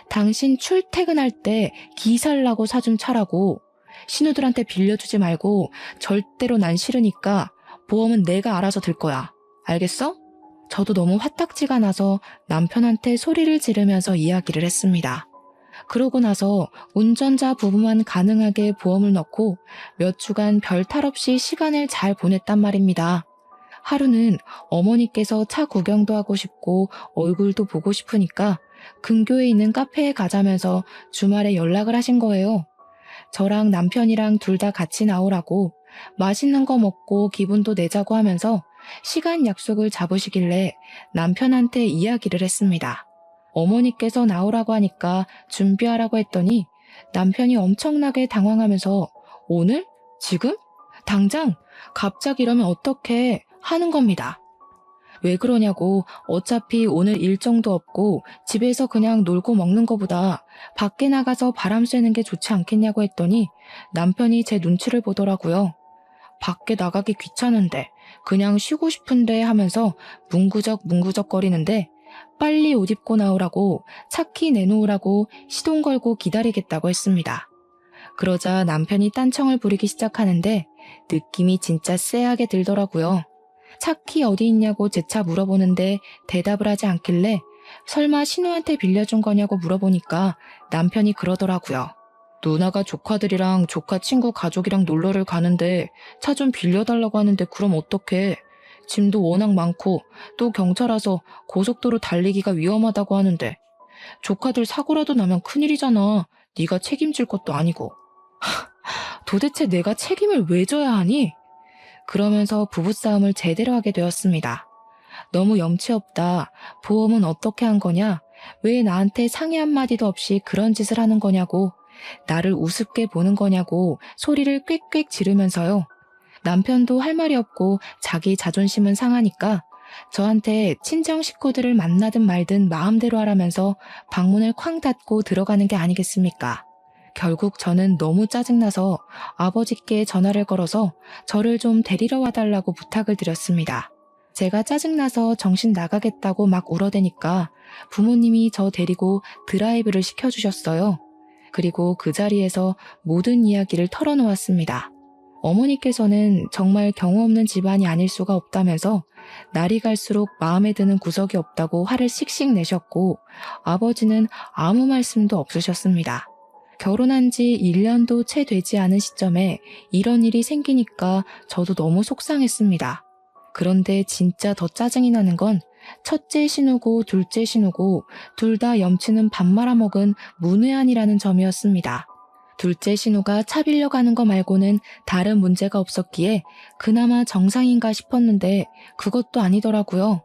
당신 출퇴근할 때 기살라고 사준 차라고. 신우들한테 빌려주지 말고 절대로 난 싫으니까 보험은 내가 알아서 들 거야. 알겠어? 저도 너무 화딱지가 나서 남편한테 소리를 지르면서 이야기를 했습니다. 그러고 나서 운전자 부부만 가능하게 보험을 넣고 몇 주간 별 탈 없이 시간을 잘 보냈단 말입니다. 하루는 어머니께서 차 구경도 하고 싶고 얼굴도 보고 싶으니까 근교에 있는 카페에 가자면서 주말에 연락을 하신 거예요. 저랑 남편이랑 둘 다 같이 나오라고 맛있는 거 먹고 기분도 내자고 하면서 시간 약속을 잡으시길래 남편한테 이야기를 했습니다. 어머니께서 나오라고 하니까 준비하라고 했더니 남편이 엄청나게 당황하면서 오늘? 지금? 당장? 갑자기 이러면 어떡해? 하는 겁니다. 왜 그러냐고. 어차피 오늘 일정도 없고 집에서 그냥 놀고 먹는 거보다 밖에 나가서 바람 쐬는 게 좋지 않겠냐고 했더니 남편이 제 눈치를 보더라고요. 밖에 나가기 귀찮은데, 그냥 쉬고 싶은데 하면서 문구적 거리는데 빨리 옷 입고 나오라고, 차 키 내놓으라고 시동 걸고 기다리겠다고 했습니다. 그러자 남편이 딴청을 부리기 시작하는데 느낌이 진짜 쎄하게 들더라고요. 차 키 어디 있냐고 제 차 물어보는데 대답을 하지 않길래 설마 신우한테 빌려준 거냐고 물어보니까 남편이 그러더라고요. 누나가 조카들이랑 조카 친구 가족이랑 놀러를 가는데 차 좀 빌려달라고 하는데 그럼 어떡해. 짐도 워낙 많고 또 경차라서 고속도로 달리기가 위험하다고 하는데 조카들 사고라도 나면 큰일이잖아. 네가 책임질 것도 아니고. 도대체 내가 책임을 왜 져야 하니? 그러면서 부부싸움을 제대로 하게 되었습니다. 너무 염치 없다. 보험은 어떻게 한 거냐? 왜 나한테 상의 한마디도 없이 그런 짓을 하는 거냐고. 나를 우습게 보는 거냐고 소리를 꽥꽥 지르면서요. 남편도 할 말이 없고 자기 자존심은 상하니까 저한테 친정 식구들을 만나든 말든 마음대로 하라면서 방문을 쾅 닫고 들어가는 게 아니겠습니까? 결국 저는 너무 짜증나서 아버지께 전화를 걸어서 저를 좀 데리러 와달라고 부탁을 드렸습니다. 제가 짜증나서 정신 나가겠다고 막 울어대니까 부모님이 저 데리고 드라이브를 시켜주셨어요. 그리고 그 자리에서 모든 이야기를 털어놓았습니다. 어머니께서는 정말 경우 없는 집안이 아닐 수가 없다면서 날이 갈수록 마음에 드는 구석이 없다고 화를 씩씩 내셨고, 아버지는 아무 말씀도 없으셨습니다. 결혼한 지 1년도 채 되지 않은 시점에 이런 일이 생기니까 저도 너무 속상했습니다. 그런데 진짜 더 짜증이 나는 건 첫째 신우고 둘째 신우고 둘 다 염치는 밥 말아먹은 문외한이라는 점이었습니다. 둘째 신우가 차 빌려가는 거 말고는 다른 문제가 없었기에 그나마 정상인가 싶었는데 그것도 아니더라고요.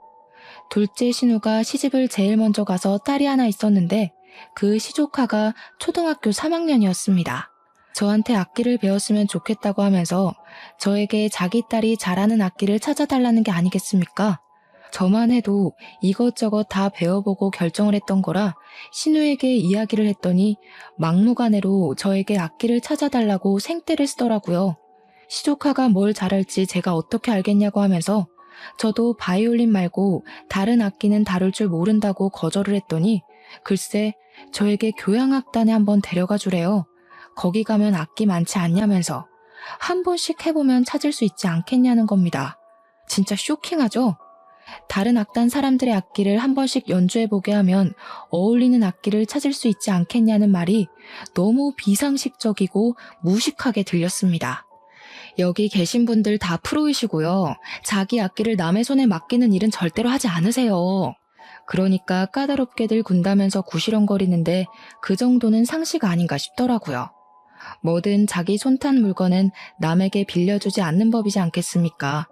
둘째 신우가 시집을 제일 먼저 가서 딸이 하나 있었는데 그 시조카가 초등학교 3학년이었습니다. 저한테 악기를 배웠으면 좋겠다고 하면서 저에게 자기 딸이 잘하는 악기를 찾아달라는 게 아니겠습니까? 저만 해도 이것저것 다 배워보고 결정을 했던 거라 신우에게 이야기를 했더니 막무가내로 저에게 악기를 찾아달라고 생떼를 쓰더라고요. 시조카가 뭘 잘할지 제가 어떻게 알겠냐고 하면서 저도 바이올린 말고 다른 악기는 다룰 줄 모른다고 거절을 했더니 글쎄 저에게 교향악단에 한번 데려가 주래요. 거기 가면 악기 많지 않냐면서 한 번씩 해보면 찾을 수 있지 않겠냐는 겁니다. 진짜 쇼킹하죠? 다른 악단 사람들의 악기를 한 번씩 연주해보게 하면 어울리는 악기를 찾을 수 있지 않겠냐는 말이 너무 비상식적이고 무식하게 들렸습니다. 여기 계신 분들 다 프로이시고요. 자기 악기를 남의 손에 맡기는 일은 절대로 하지 않으세요. 그러니까 까다롭게들 군다면서 구시렁거리는데 그 정도는 상식 아닌가 싶더라고요. 뭐든 자기 손탄 물건은 남에게 빌려주지 않는 법이지 않겠습니까?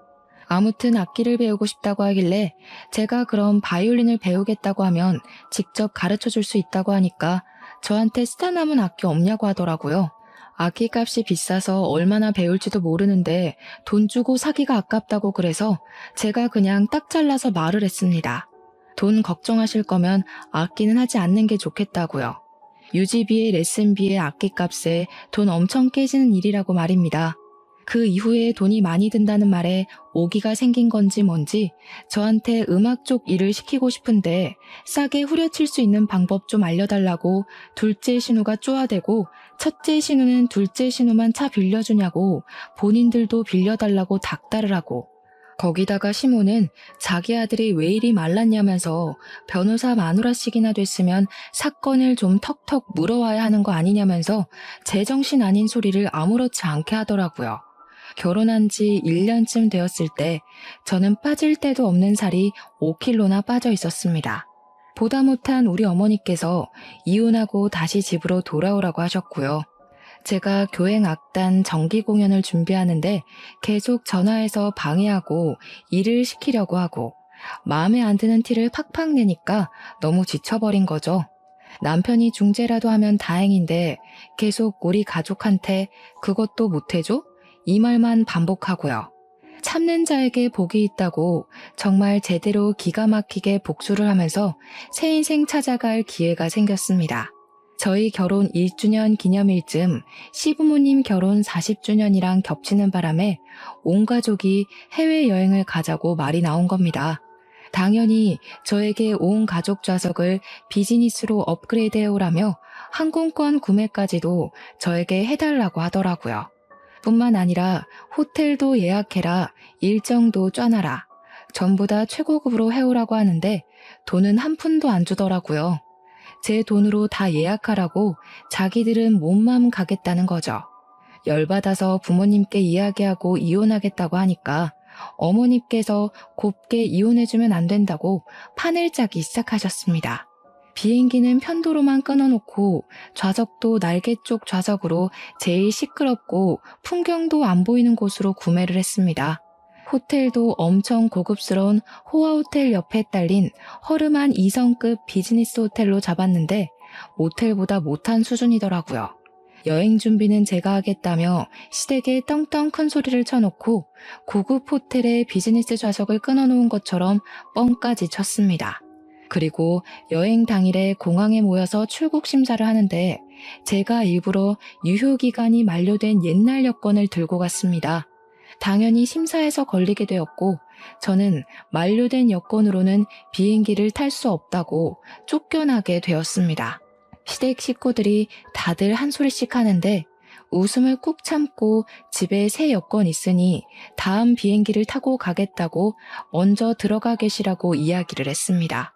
아무튼 악기를 배우고 싶다고 하길래 제가 그럼 바이올린을 배우겠다고 하면 직접 가르쳐 줄 수 있다고 하니까 저한테 쓰다 남은 악기 없냐고 하더라고요. 악기 값이 비싸서 얼마나 배울지도 모르는데 돈 주고 사기가 아깝다고 그래서 제가 그냥 딱 잘라서 말을 했습니다. 돈 걱정하실 거면 악기는 하지 않는 게 좋겠다고요. 유지비에 레슨비에 악기값에 돈 엄청 깨지는 일이라고 말입니다. 그 이후에 돈이 많이 든다는 말에 오기가 생긴 건지 뭔지 저한테 음악 쪽 일을 시키고 싶은데 싸게 후려칠 수 있는 방법 좀 알려달라고 둘째 신우가 쪼아대고 첫째 신우는 둘째 신우만 차 빌려주냐고 본인들도 빌려달라고 닥달을 하고 거기다가 시모는 자기 아들이 왜 이리 말랐냐면서 변호사 마누라씩이나 됐으면 사건을 좀 턱턱 물어와야 하는 거 아니냐면서 제정신 아닌 소리를 아무렇지 않게 하더라고요. 결혼한 지 1년쯤 되었을 때 저는 빠질 데도 없는 살이 5kg나 빠져 있었습니다. 보다 못한 우리 어머니께서 이혼하고 다시 집으로 돌아오라고 하셨고요. 제가 교행 악단 정기 공연을 준비하는데 계속 전화해서 방해하고 일을 시키려고 하고 마음에 안 드는 티를 팍팍 내니까 너무 지쳐버린 거죠. 남편이 중재라도 하면 다행인데 계속 우리 가족한테 그것도 못해줘? 이 말만 반복하고요. 참는 자에게 복이 있다고 정말 제대로 기가 막히게 복수를 하면서 새 인생 찾아갈 기회가 생겼습니다. 저희 결혼 1주년 기념일쯤 시부모님 결혼 40주년이랑 겹치는 바람에 온 가족이 해외여행을 가자고 말이 나온 겁니다. 당연히 저에게 온 가족 좌석을 비즈니스로 업그레이드 해오라며 항공권 구매까지도 저에게 해달라고 하더라고요. 뿐만 아니라 호텔도 예약해라, 일정도 짜놔라, 전부 다 최고급으로 해오라고 하는데 돈은 한 푼도 안 주더라고요. 제 돈으로 다 예약하라고 자기들은 몸만 가겠다는 거죠. 열받아서 부모님께 이야기하고 이혼하겠다고 하니까 어머님께서 곱게 이혼해주면 안 된다고 판을 짜기 시작하셨습니다. 비행기는 편도로만 끊어놓고 좌석도 날개 쪽 좌석으로 제일 시끄럽고 풍경도 안 보이는 곳으로 구매를 했습니다. 호텔도 엄청 고급스러운 호화호텔 옆에 딸린 허름한 2성급 비즈니스 호텔로 잡았는데 모텔보다 못한 수준이더라고요. 여행 준비는 제가 하겠다며 시댁에 떵떵 큰 소리를 쳐놓고 고급 호텔에 비즈니스 좌석을 끊어놓은 것처럼 뻥까지 쳤습니다. 그리고 여행 당일에 공항에 모여서 출국 심사를 하는데 제가 일부러 유효기간이 만료된 옛날 여권을 들고 갔습니다. 당연히 심사에서 걸리게 되었고 저는 만료된 여권으로는 비행기를 탈 수 없다고 쫓겨나게 되었습니다. 시댁 식구들이 다들 한 소리씩 하는데 웃음을 꾹 참고 집에 새 여권 있으니 다음 비행기를 타고 가겠다고 먼저 들어가 계시라고 이야기를 했습니다.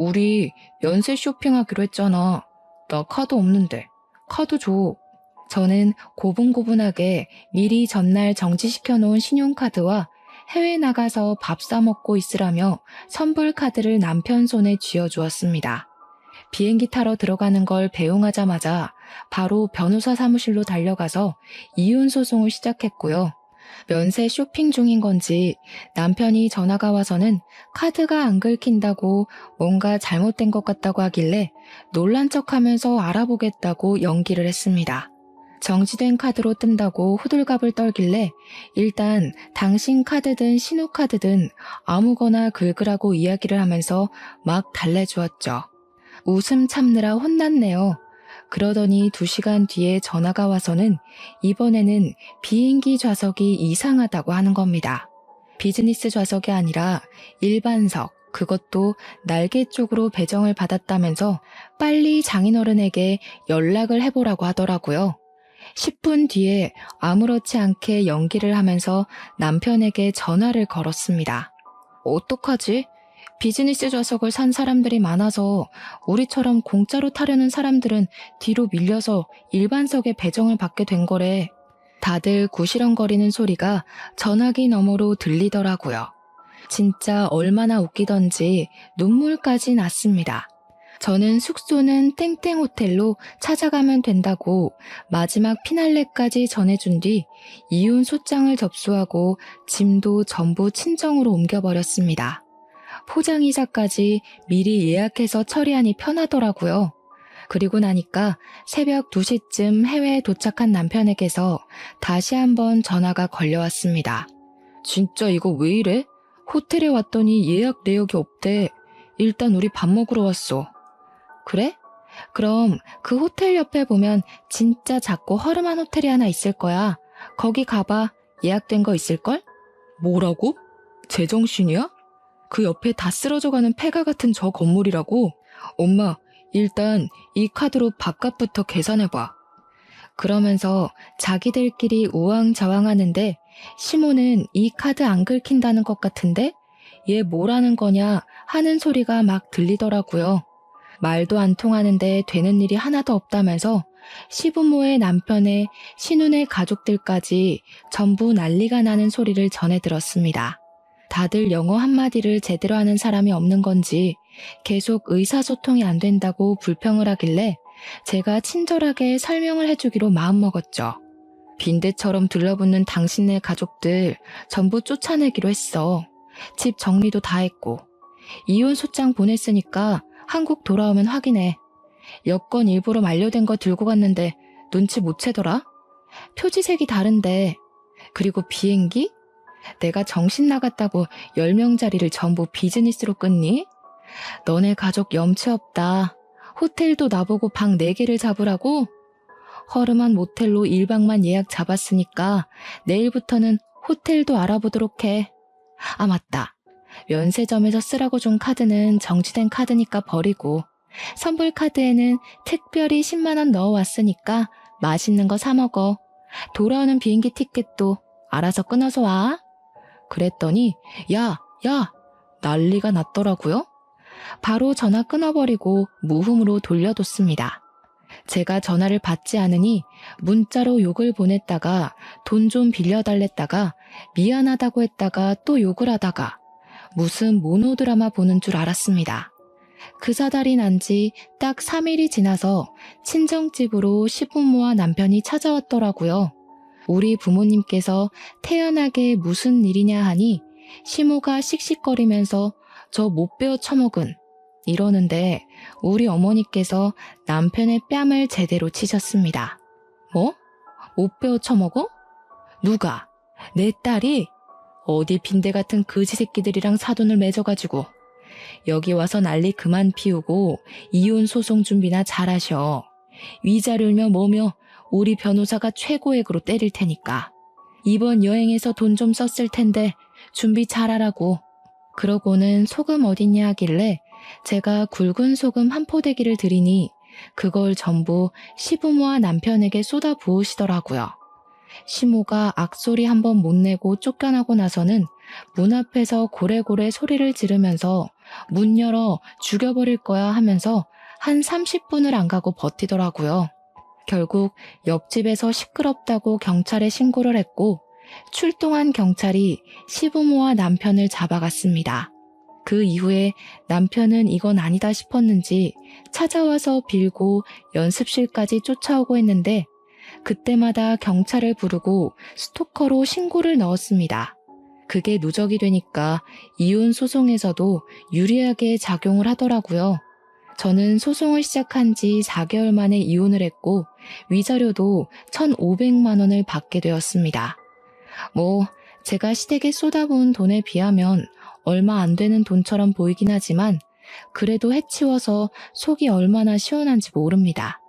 우리 연세 쇼핑하기로 했잖아. 나 카드 없는데. 카드 줘. 저는 고분고분하게 미리 전날 정지시켜 놓은 신용카드와 해외 나가서 밥 사 먹고 있으라며 선불 카드를 남편 손에 쥐어주었습니다. 비행기 타러 들어가는 걸 배웅하자마자 바로 변호사 사무실로 달려가서 이혼 소송을 시작했고요. 면세 쇼핑 중인 건지 남편이 전화가 와서는 카드가 안 긁힌다고 뭔가 잘못된 것 같다고 하길래 놀란 척하면서 알아보겠다고 연기를 했습니다. 정지된 카드로 뜬다고 호들갑을 떨길래 일단 당신 카드든 신호카드든 아무거나 긁으라고 이야기를 하면서 막 달래주었죠. 웃음 참느라 혼났네요. 그러더니 2시간 뒤에 전화가 와서는 이번에는 비행기 좌석이 이상하다고 하는 겁니다. 비즈니스 좌석이 아니라 일반석, 그것도 날개 쪽으로 배정을 받았다면서 빨리 장인어른에게 연락을 해보라고 하더라고요. 10분 뒤에 아무렇지 않게 연기를 하면서 남편에게 전화를 걸었습니다. 어떡하지? 비즈니스 좌석을 산 사람들이 많아서 우리처럼 공짜로 타려는 사람들은 뒤로 밀려서 일반석에 배정을 받게 된 거래. 다들 구시렁거리는 소리가 전화기 너머로 들리더라고요. 진짜 얼마나 웃기던지 눈물까지 났습니다. 저는 숙소는 땡땡 호텔로 찾아가면 된다고 마지막 피날레까지 전해준 뒤 이혼 소장을 접수하고 짐도 전부 친정으로 옮겨버렸습니다. 포장이사까지 미리 예약해서 처리하니 편하더라고요. 그리고 나니까 새벽 2시쯤 해외에 도착한 남편에게서 다시 한번 전화가 걸려왔습니다. 진짜 이거 왜 이래? 호텔에 왔더니 예약 내역이 없대. 일단 우리 밥 먹으러 왔어. 그래? 그럼 그 호텔 옆에 보면 진짜 작고 허름한 호텔이 하나 있을 거야. 거기 가봐. 예약된 거 있을걸? 뭐라고? 제정신이야? 그 옆에 다 쓰러져가는 폐가 같은 저 건물이라고? 엄마, 일단 이 카드로 밥값부터 계산해봐. 그러면서 자기들끼리 우왕좌왕하는데 시모는 이 카드 안 긁힌다는 것 같은데 얘 뭐라는 거냐 하는 소리가 막 들리더라고요. 말도 안 통하는데 되는 일이 하나도 없다면서 시부모의 남편의 신혼의 가족들까지 전부 난리가 나는 소리를 전해 들었습니다. 다들 영어 한마디를 제대로 하는 사람이 없는 건지 계속 의사소통이 안 된다고 불평을 하길래 제가 친절하게 설명을 해주기로 마음먹었죠. 빈대처럼 들러붙는 당신네 가족들 전부 쫓아내기로 했어. 집 정리도 다 했고. 이혼 소장 보냈으니까 한국 돌아오면 확인해. 여권 일부러 만료된 거 들고 갔는데 눈치 못 채더라? 표지색이 다른데. 그리고 비행기? 내가 정신 나갔다고 10명짜리를 전부 비즈니스로 끊니? 너네 가족 염치 없다. 호텔도 나보고 방 4개를 잡으라고? 허름한 모텔로 1박만 예약 잡았으니까 내일부터는 호텔도 알아보도록 해. 아, 맞다. 면세점에서 쓰라고 준 카드는 정지된 카드니까 버리고 선불 카드에는 특별히 10만 원 넣어왔으니까 맛있는 거 사 먹어. 돌아오는 비행기 티켓도 알아서 끊어서 와. 그랬더니 야, 난리가 났더라고요. 바로 전화 끊어버리고 무음으로 돌려뒀습니다. 제가 전화를 받지 않으니 문자로 욕을 보냈다가 돈 좀 빌려달랬다가 미안하다고 했다가 또 욕을 하다가 무슨 모노드라마 보는 줄 알았습니다. 그 사달이 난 지 딱 3일이 지나서 친정집으로 시부모와 남편이 찾아왔더라고요. 우리 부모님께서 태연하게 무슨 일이냐 하니 시모가 씩씩거리면서 저 못 베어 처먹은 이러는데 우리 어머니께서 남편의 뺨을 제대로 치셨습니다. 뭐? 못 베어 처먹어? 누가? 내 딸이? 어디 빈대 같은 거지 새끼들이랑 사돈을 맺어가지고 여기 와서 난리 그만 피우고 이혼 소송 준비나 잘하셔. 위자료며 뭐며 우리 변호사가 최고액으로 때릴 테니까. 이번 여행에서 돈 좀 썼을 텐데 준비 잘하라고. 그러고는 소금 어딨냐 하길래 제가 굵은 소금 한 포대기를 드리니 그걸 전부 시부모와 남편에게 쏟아 부으시더라고요. 시모가 악소리 한번 못 내고 쫓겨나고 나서는 문 앞에서 고래고래 소리를 지르면서 문 열어 죽여버릴 거야 하면서 한 30분을 안 가고 버티더라고요. 결국 옆집에서 시끄럽다고 경찰에 신고를 했고 출동한 경찰이 시부모와 남편을 잡아갔습니다. 그 이후에 남편은 이건 아니다 싶었는지 찾아와서 빌고 연습실까지 쫓아오고 했는데 그때마다 경찰을 부르고 스토커로 신고를 넣었습니다. 그게 누적이 되니까 이혼 소송에서도 유리하게 작용을 하더라고요. 저는 소송을 시작한 지 4개월 만에 이혼을 했고 위자료도 1,500만 원을 받게 되었습니다. 제가 시댁에 쏟아부은 돈에 비하면 얼마 안 되는 돈처럼 보이긴 하지만 그래도 해치워서 속이 얼마나 시원한지 모릅니다.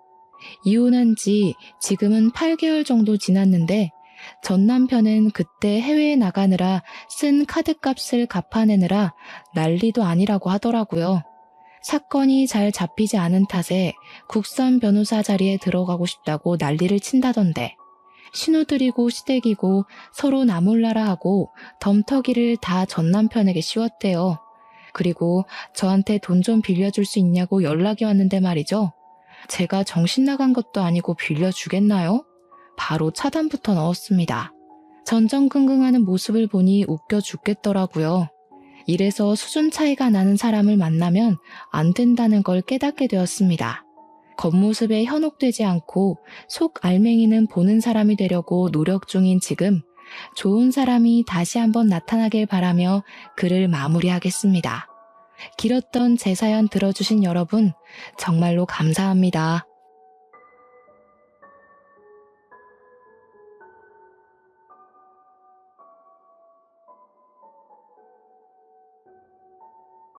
이혼한 지 지금은 8개월 정도 지났는데 전 남편은 그때 해외에 나가느라 쓴 카드값을 갚아내느라 난리도 아니라고 하더라고요. 사건이 잘 잡히지 않은 탓에 국선 변호사 자리에 들어가고 싶다고 난리를 친다던데 신우들이고 시댁이고 서로 나몰라라 하고 덤터기를 다 전 남편에게 씌웠대요. 그리고 저한테 돈 좀 빌려줄 수 있냐고 연락이 왔는데 말이죠. 제가 정신 나간 것도 아니고 빌려주겠나요? 바로 차단부터 넣었습니다. 전전긍긍하는 모습을 보니 웃겨 죽겠더라고요. 이래서 수준 차이가 나는 사람을 만나면 안 된다는 걸 깨닫게 되었습니다. 겉모습에 현혹되지 않고 속 알맹이는 보는 사람이 되려고 노력 중인 지금 좋은 사람이 다시 한번 나타나길 바라며 글을 마무리하겠습니다. 길었던 제 사연 들어주신 여러분 정말로 감사합니다.